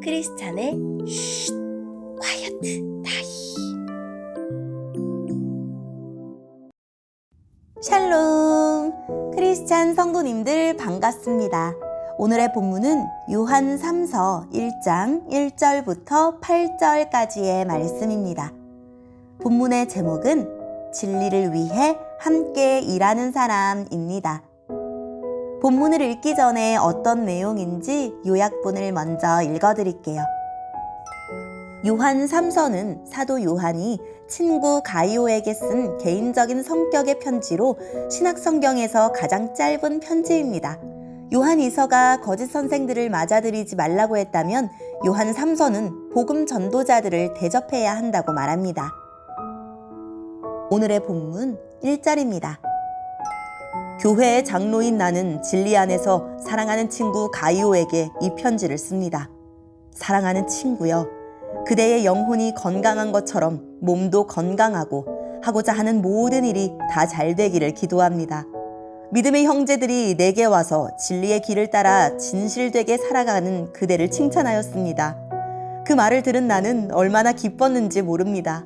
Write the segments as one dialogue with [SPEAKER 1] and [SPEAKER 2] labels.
[SPEAKER 1] 크리스찬의 쉿 콰이어트 타임.
[SPEAKER 2] 샬롬! 크리스찬 성도님들 반갑습니다. 오늘의 본문은 요한 3서 1장 1절부터 8절까지의 말씀입니다. 본문의 제목은 진리를 위해 함께 일하는 사람입니다. 본문을 읽기 전에 어떤 내용인지 요약본을 먼저 읽어드릴게요. 요한 3서는 사도 요한이 친구 가이오에게 쓴 개인적인 성격의 편지로 신약성경에서 가장 짧은 편지입니다. 요한 2서가 거짓 선생들을 맞아들이지 말라고 했다면 요한 3서는 복음 전도자들을 대접해야 한다고 말합니다. 오늘의 본문 1절입니다. 교회의 장로인 나는 진리 안에서 사랑하는 친구 가이오에게 이 편지를 씁니다. 사랑하는 친구여, 그대의 영혼이 건강한 것처럼 몸도 건강하고 하고자 하는 모든 일이 다 잘 되기를 기도합니다. 믿음의 형제들이 내게 와서 진리의 길을 따라 진실되게 살아가는 그대를 칭찬하였습니다. 그 말을 들은 나는 얼마나 기뻤는지 모릅니다.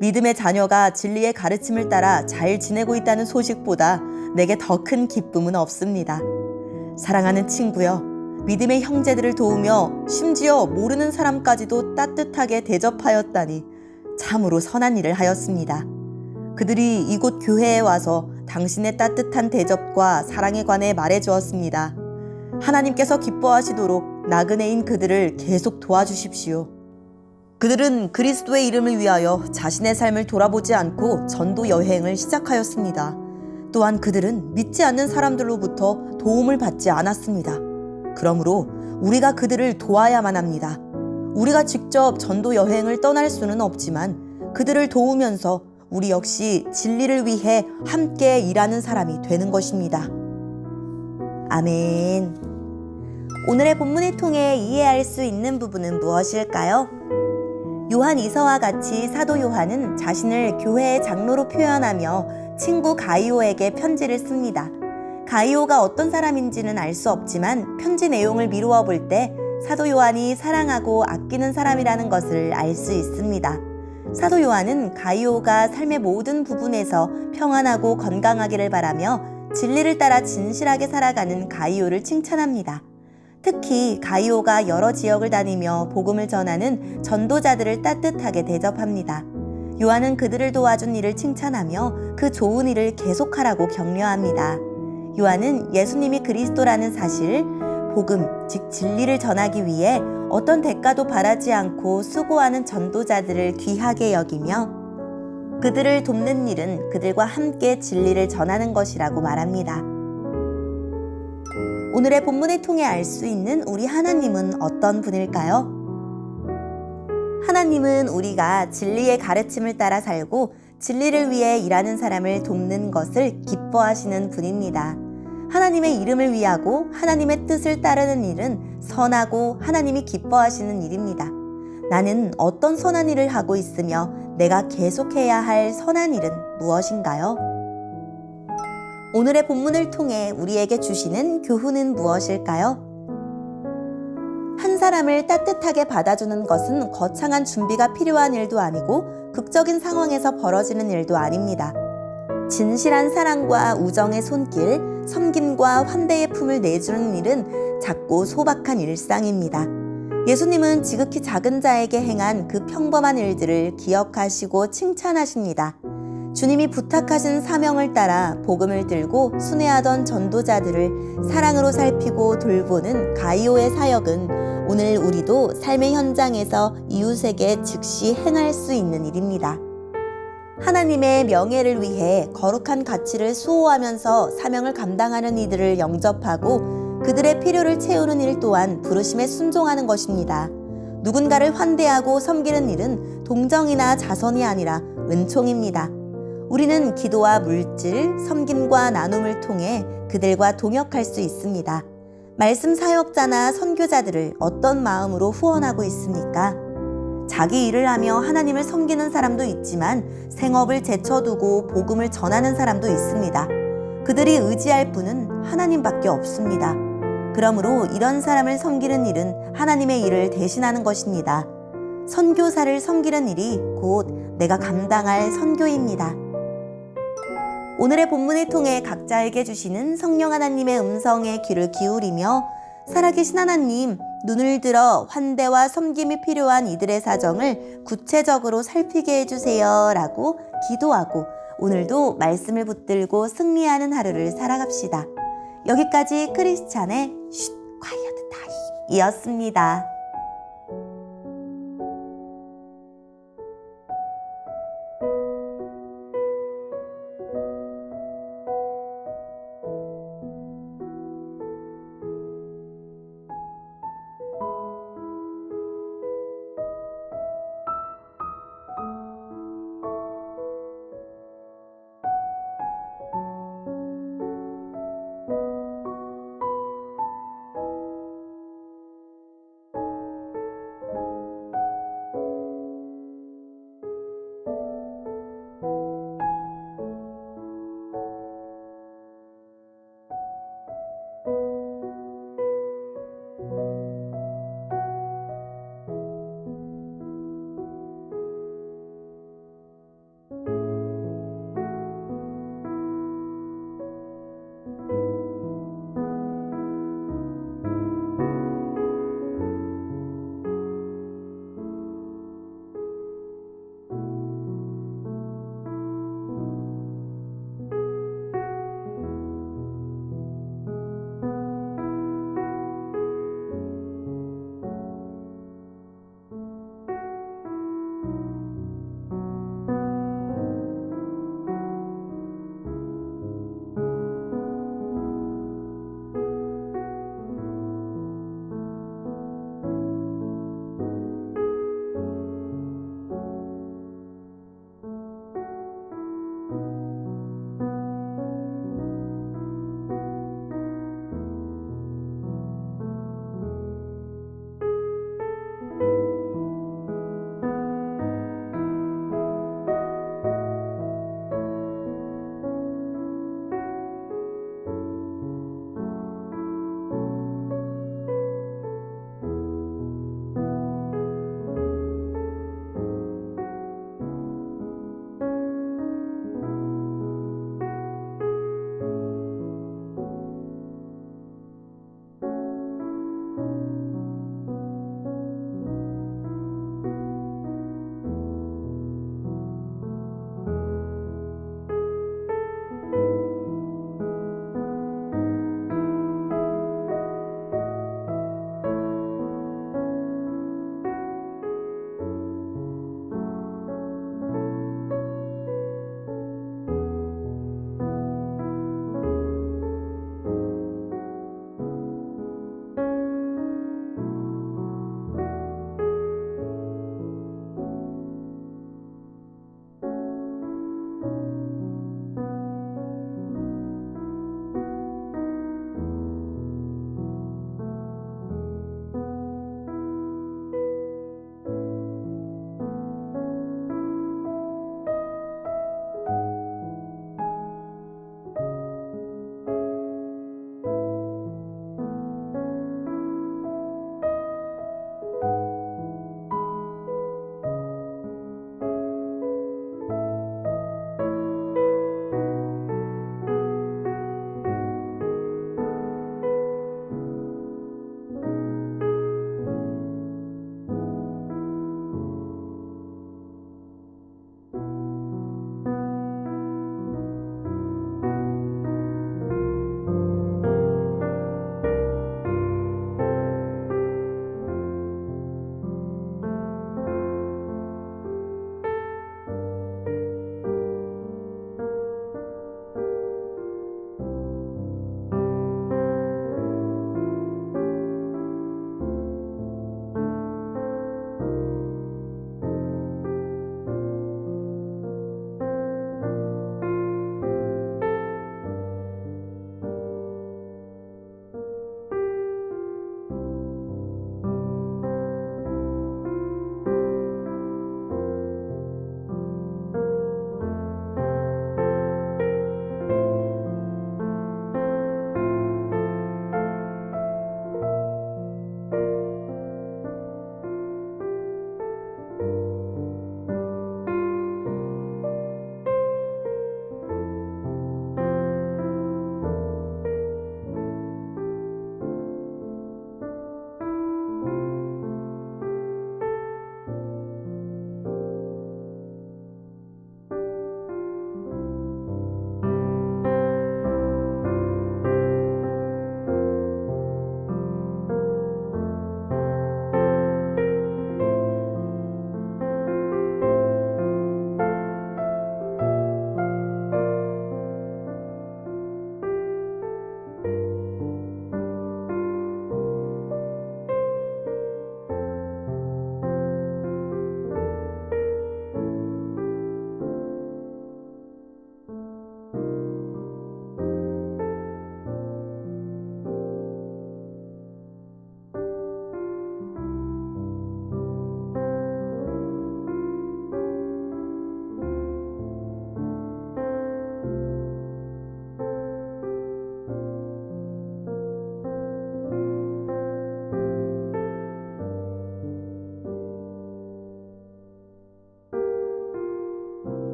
[SPEAKER 2] 믿음의 자녀가 진리의 가르침을 따라 잘 지내고 있다는 소식보다 내게 더 큰 기쁨은 없습니다. 사랑하는 친구여, 믿음의 형제들을 도우며 심지어 모르는 사람까지도 따뜻하게 대접하였다니 참으로 선한 일을 하였습니다. 그들이 이곳 교회에 와서 당신의 따뜻한 대접과 사랑에 관해 말해주었습니다. 하나님께서 기뻐하시도록 나그네인 그들을 계속 도와주십시오. 그들은 그리스도의 이름을 위하여 자신의 삶을 돌아보지 않고 전도 여행을 시작하였습니다. 또한 그들은 믿지 않는 사람들로부터 도움을 받지 않았습니다. 그러므로 우리가 그들을 도와야만 합니다. 우리가 직접 전도 여행을 떠날 수는 없지만 그들을 도우면서 우리 역시 진리를 위해 함께 일하는 사람이 되는 것입니다. 아멘. 오늘의 본문을 통해 이해할 수 있는 부분은 무엇일까요? 요한 2서와 같이 사도 요한은 자신을 교회의 장로로 표현하며 친구 가이오에게 편지를 씁니다. 가이오가 어떤 사람인지는 알 수 없지만 편지 내용을 미루어 볼 때 사도 요한이 사랑하고 아끼는 사람이라는 것을 알 수 있습니다. 사도 요한은 가이오가 삶의 모든 부분에서 평안하고 건강하기를 바라며 진리를 따라 진실하게 살아가는 가이오를 칭찬합니다. 특히 가이오가 여러 지역을 다니며 복음을 전하는 전도자들을 따뜻하게 대접합니다. 요한은 그들을 도와준 일을 칭찬하며 그 좋은 일을 계속하라고 격려합니다. 요한은 예수님이 그리스도라는 사실, 복음, 즉 진리를 전하기 위해 어떤 대가도 바라지 않고 수고하는 전도자들을 귀하게 여기며 그들을 돕는 일은 그들과 함께 진리를 전하는 것이라고 말합니다. 오늘의 본문을 통해 알 수 있는 우리 하나님은 어떤 분일까요? 하나님은 우리가 진리의 가르침을 따라 살고 진리를 위해 일하는 사람을 돕는 것을 기뻐하시는 분입니다. 하나님의 이름을 위하고 하나님의 뜻을 따르는 일은 선하고 하나님이 기뻐하시는 일입니다. 나는 어떤 선한 일을 하고 있으며 내가 계속해야 할 선한 일은 무엇인가요? 오늘의 본문을 통해 우리에게 주시는 교훈은 무엇일까요? 한 사람을 따뜻하게 받아주는 것은 거창한 준비가 필요한 일도 아니고 극적인 상황에서 벌어지는 일도 아닙니다. 진실한 사랑과 우정의 손길, 섬김과 환대의 품을 내주는 일은 작고 소박한 일상입니다. 예수님은 지극히 작은 자에게 행한 그 평범한 일들을 기억하시고 칭찬하십니다. 주님이 부탁하신 사명을 따라 복음을 들고 순회하던 전도자들을 사랑으로 살피고 돌보는 가이오의 사역은 오늘 우리도 삶의 현장에서 이웃에게 즉시 행할 수 있는 일입니다. 하나님의 명예를 위해 거룩한 가치를 수호하면서 사명을 감당하는 이들을 영접하고 그들의 필요를 채우는 일 또한 부르심에 순종하는 것입니다. 누군가를 환대하고 섬기는 일은 동정이나 자선이 아니라 은총입니다. 우리는 기도와 물질, 섬김과 나눔을 통해 그들과 동역할 수 있습니다. 말씀 사역자나 선교자들을 어떤 마음으로 후원하고 있습니까? 자기 일을 하며 하나님을 섬기는 사람도 있지만 생업을 제쳐두고 복음을 전하는 사람도 있습니다. 그들이 의지할 분은 하나님밖에 없습니다. 그러므로 이런 사람을 섬기는 일은 하나님의 일을 대신하는 것입니다. 선교사를 섬기는 일이 곧 내가 감당할 선교입니다. 오늘의 본문을 통해 각자에게 주시는 성령 하나님의 음성에 귀를 기울이며 살아계신 하나님, 눈을 들어 환대와 섬김이 필요한 이들의 사정을 구체적으로 살피게 해주세요 라고 기도하고 오늘도 말씀을 붙들고 승리하는 하루를 살아갑시다. 여기까지 크리스찬의 쉿 콰이어트 타임이었습니다.